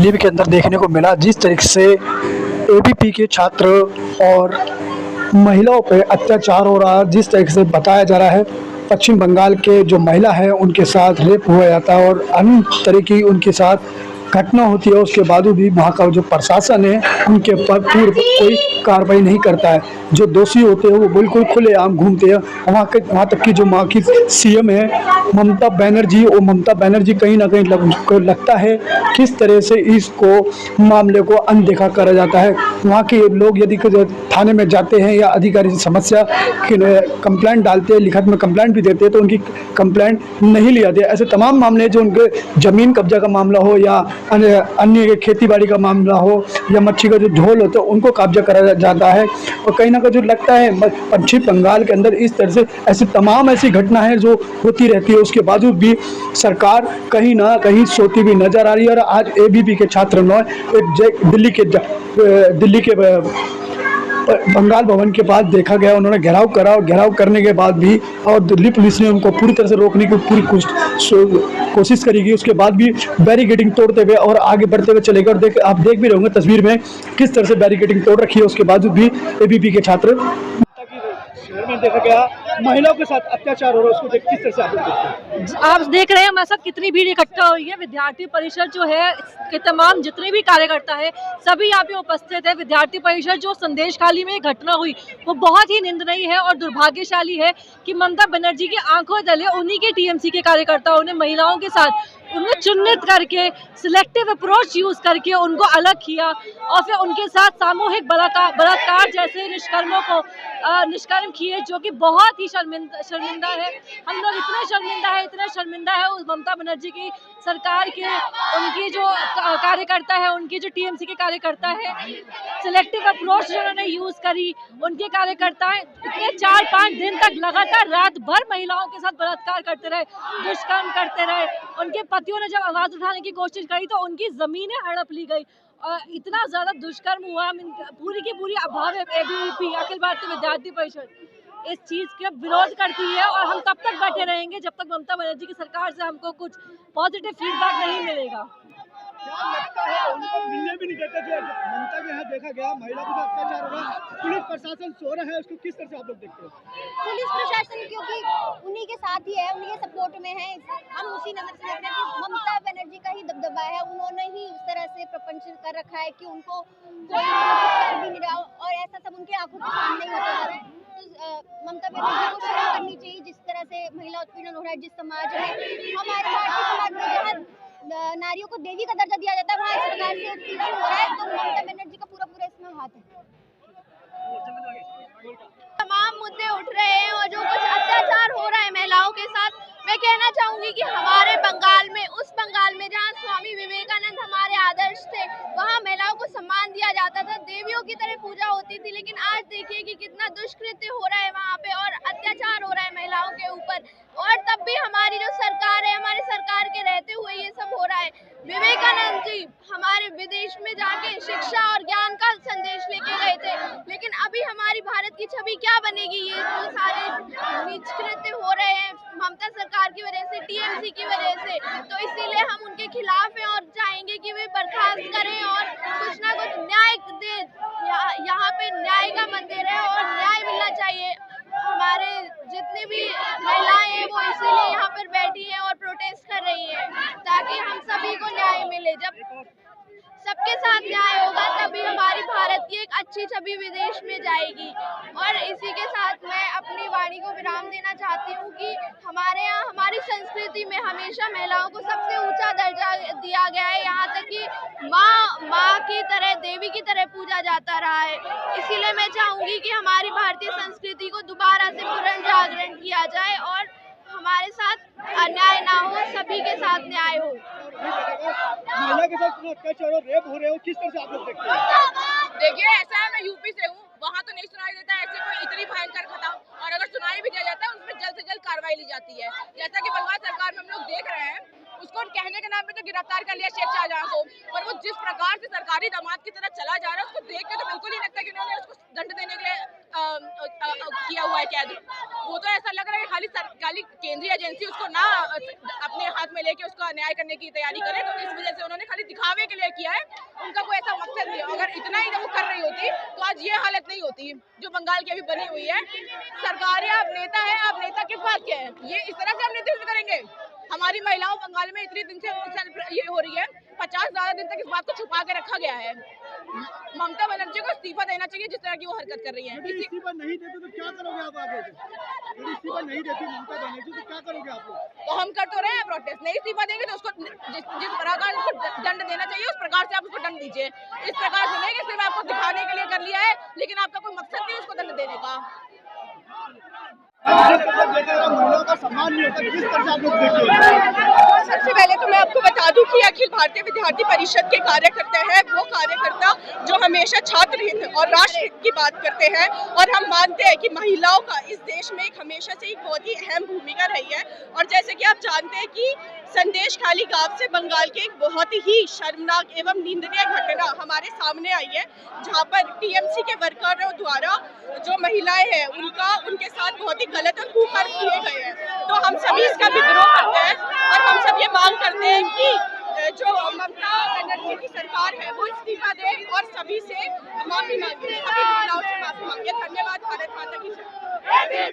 संजीव के अंदर देखने को मिला। जिस तरीके से एबीपी के छात्र और महिलाओं पे अत्याचार हो रहा है, जिस तरीके से बताया जा रहा है पश्चिम बंगाल के जो महिला है उनके साथ रेप हुआ जाता है और अन्य तरह की उनके साथ घटना होती है, उसके बावजूद भी वहाँ का जो प्रशासन है उनके ऊपर पूर्व कोई कार्रवाई नहीं करता है। जो दोषी होते हैं वो बिल्कुल खुलेआम घूमते हैं। वहाँ तक कि जो वहाँ की सीएम है ममता बनर्जी, वो ममता बनर्जी कहीं ना कहीं लगता है किस तरह से इसको मामले को अनदेखा करा जाता है। वहाँ के लोग यदि थाने में जाते हैं या अधिकारी से समस्या कंप्लेंट डालते हैं, लिखित में कंप्लेंट भी देते हैं, तो उनकी कंप्लेंट नहीं ली जाती है। ऐसे तमाम मामले जो उनके ज़मीन कब्जा का मामला हो या अन्य खेती बाड़ी का मामला हो या मच्छी का जो झोल होता है उनको कब्जा करा जाता है। और कहीं ना कहीं जो लगता है पश्चिम बंगाल के अंदर इस तरह से ऐसी घटना है जो होती रहती है, उसके बावजूद भी सरकार कहीं ना कहीं सोती भी नजर आ रही है। और आज एबीपी के छात्र ने दिल्ली के बंगाल भवन के पास देखा गया, उन्होंने घेराव करा और घेराव करने के बाद भी और दिल्ली पुलिस ने उनको पूरी तरह से रोकने की पूरी कोशिश करेगी, उसके बाद भी बैरिकेडिंग तोड़ते हुए और आगे बढ़ते हुए चलेगा। और आप देख भी रहे होंगे तस्वीर में किस तरह से बैरिकेडिंग तोड़ रखी है, उसके बावजूद भी एबीपी के छात्र शहर में देखा गया महिलाओं के साथ अत्याचार हो रहा है, उसको देख किस तरह से आप देखते हैं? आप देख रहे हैं हमारे साथ कितनी भीड़ इकट्ठा हुई है। विद्यार्थी परिषद जो है के तमाम जितने भी कार्यकर्ता है सभी यहाँ पे उपस्थित है। विद्यार्थी परिषद जो संदेश खाली में घटना हुई वो बहुत ही निंदनीय है और दुर्भाग्यशाली है कि ममता बनर्जी की आंखों तले उन्हीं के टीएमसी के कार्यकर्ताओं ने महिलाओं के साथ उन्हें चिन्हित करके सिलेक्टिव अप्रोच यूज करके उनको अलग किया और फिर उनके साथ सामूहिक बलात्कार जैसे निष्कर्मों को निष्कर्म किए, जो कि बहुत ही शर्मिंदा है। हम लोग इतना शर्मिंदा है उस ममता बनर्जी की सरकार के, उनकी जो कार्यकर्ता है, उनकी जो टीएमसी के कार्यकर्ता है, सिलेक्टिव अप्रोच जो उन्होंने यूज करी, उनके कार्यकर्ता इतने 4-5 दिन तक लगातार रात भर महिलाओं के साथ बलात्कार करते रहे, दुष्कर्म करते रहे। उनके पतियों ने जब आवाज उठाने की कोशिश करी तो उनकी जमीनें हड़प ली गई। इतना ज्यादा दुष्कर्म हुआ, पूरी की पूरी अभाव एबीवीपी अखिल भारतीय विद्यार्थी परिषद इस चीज के विरोध करती है और हम तब तक बैठे रहेंगे जब तक ममता बनर्जी की सरकार से हमको कुछ पॉजिटिव फीडबैक नहीं मिलेगा। क्या लगता है उनको मिलने भी नहीं देते? जो ममता के यहाँ देखा गया महिला के साथ अत्याचार हो रहा है, पुलिस प्रशासन सो रहा है, उसको किस तरह से आप लोग देखते हैं? पुलिस प्रशासन क्योंकि उन्हीं के साथ ही है, उन्हीं के सपोर्ट में है, हम उसी नजर से देख रहे हैं कि ममता बनर्जी का ही दबदबा है। उन्होंने ही उस तरह से प्रपंच कर रखा है कि उनको कोई कुछ कर भी नहीं रहा और ऐसा सब उनके आंखों के सामने ही होता जा रहा है। तो ममता बनर्जी को शर्म करनी चाहिए जिस तरह से महिला उत्पीड़न हो रहा है। जिस समाज में हमारे भारतीय समाज में जहाँ नारियों को देवी का दर्जा दिया जाता है वहाँ इस प्रकार से उत्पीड़न हो रहा है, तो ममता बनर्जी का पूरा इसमें हाथ है। तमाम मुद्दे उठ रहे हैं और जो कुछ अत्याचार हो रहा है महिलाओं के साथ, मैं कहना चाहूंगी कि हमारे बंगाल में, उस बंगाल में जहाँ स्वामी विवेकानंद हमारे आदर्श थे, वहाँ महिलाओं को सम्मान दिया जाता था, देवियों की तरह पूजा होती थी। लेकिन आज देखिए कि कितना दुष्कृत्य हो रहा है वहाँ पे और अत्याचार हो रहा है महिलाओं के ऊपर। और तब भी हमारी जो सरकार है, हमारे सरकार के रहते हुए ये सब हो रहा है। विवेकानंद जी हमारे विदेश में जाके शिक्षा और ज्ञान का संदेश लेके गए थे, लेकिन अभी हमारी भारत की छवि क्या बनेगी? ये जो सारे नीच कृत्य हो रहे हैं ममता सरकार की वजह से, टीएमसी की वजह से, तो इसीलिए हम उनके खिलाफ हैं और चाहेंगे कि वे बर्खास्त करें और कुछ ना कुछ न्याय दे। यहाँ पे न्याय का मंदिर है और न्याय मिलना चाहिए। हमारे जितनी भी महिलाएं हैं वो इसीलिए यहाँ पर बैठी हैं और प्रोटेस्ट कर रही हैं ताकि हम सभी को न्याय मिले। जब सबके साथ न्याय होगा तभी हमारी भारत की एक अच्छी छवि विदेश में जाएगी। और इसी के साथ मैं अपनी वाणी को विराम देना चाहती हूँ कि हमारे यहाँ हमारी संस्कृति में हमेशा महिलाओं को सबसे ऊंचा दर्जा दिया गया है। यहाँ तक कि माँ की तरह, देवी की तरह पूजा जाता रहा है। इसीलिए मैं चाहूँगी कि हमारी भारतीय संस्कृति को दोबारा से पुनर्जागरण किया जाए और हमारे साथ अन्याय ना हो, सभी के साथ न्याय हो। महिला के साथ अत्याचार और रेप हो रहे हो, किस तरह से आप लोग देखते हैं? देखिए ऐसा है, मैं यूपी से हूँ, वहाँ तो नहीं सुनाई देता ऐसे कोई इतनी भयंकर घटना, और अगर सुनाई भी दिया जाता है उसमें जल्द से जल्द कार्रवाई ली जाती है। जैसा कि बंगाल सरकार में हम लोग देख रहे हैं, उसको कहने के नाम पे तो गिरफ्तार कर लिया शेख शाहजहां को, पर वो जिस प्रकार से सरकारी दामाद की तरह चला जा रहा है उसको देख के तो बिल्कुल ही लगता है कि उन्होंने उसको दंड देने के लिए किया हुआ है कैद, वो तो ऐसा लग रहा है कि खाली केंद्रीय एजेंसी उसको ना अपने हाथ में लेके उसका न्याय करने की तैयारी करे, तो इस वजह से उन्होंने खाली दिखावे के लिए किया है, उनका कोई ऐसा मकसद नहीं है। अगर इतना ही वो कर रही होती तो आज ये हालत नहीं होती जो बंगाल की अभी बनी हुई है। सरकार है, आप नेता है, आप नेता किस बात के हैं? ये इस तरह से हम नेतृत्व करेंगे? हमारी महिलाओं बंगाल में इतने दिन से ये हो रही है, 50 ज्यादा दिन तक इस बात को छुपा के रखा गया है। ममता बनर्जी को इस्तीफा देना चाहिए जिस तरह की वो हरकत कर रही है। इस्तीफा नहीं देते तो क्या करोगे आप आगे से? यदि इस्तीफा नहीं देती ममता बनर्जी तो क्या करोगे आप लोग? तो हम कर तो रहे हैं प्रोटेस्ट, नहीं इस्तीफा देंगे तो उसको जिस प्रकार उसको दंड देना चाहिए उस प्रकार से आप उसको दंड दीजिए। इस प्रकार से नहीं कि सिर्फ आपको दिखाने के लिए कर लिया है, लेकिन आपका कोई मकसद नहीं उसको दंड देने का। महिलाओं का सम्मान नहीं होता, किस तरह से आप लोग देखिए? सबसे पहले तो मैं आपको बता दूं कि अखिल भारतीय विद्यार्थी परिषद के कार्यकर्ता है वो कार्यकर्ता जो हमेशा छात्र हित और राष्ट्र हित की बात करते हैं, और हम मानते हैं कि महिलाओं का इस देश में एक हमेशा से एक बहुत ही अहम भूमिका रही है। और जैसे कि आप जानते हैं कि संदेशखाली गांव से बंगाल के एक बहुत ही शर्मनाक एवं निंदनीय घटना हमारे सामने आई है, जहां पर टीएमसी के वर्करों द्वारा जो महिलाएं हैं उनके साथ बहुत ही गलत और कुकर्म किए गए हैं। तो हम सभी इसका विद्रोह करते हैं और हम सब ये मांग करते हैं कि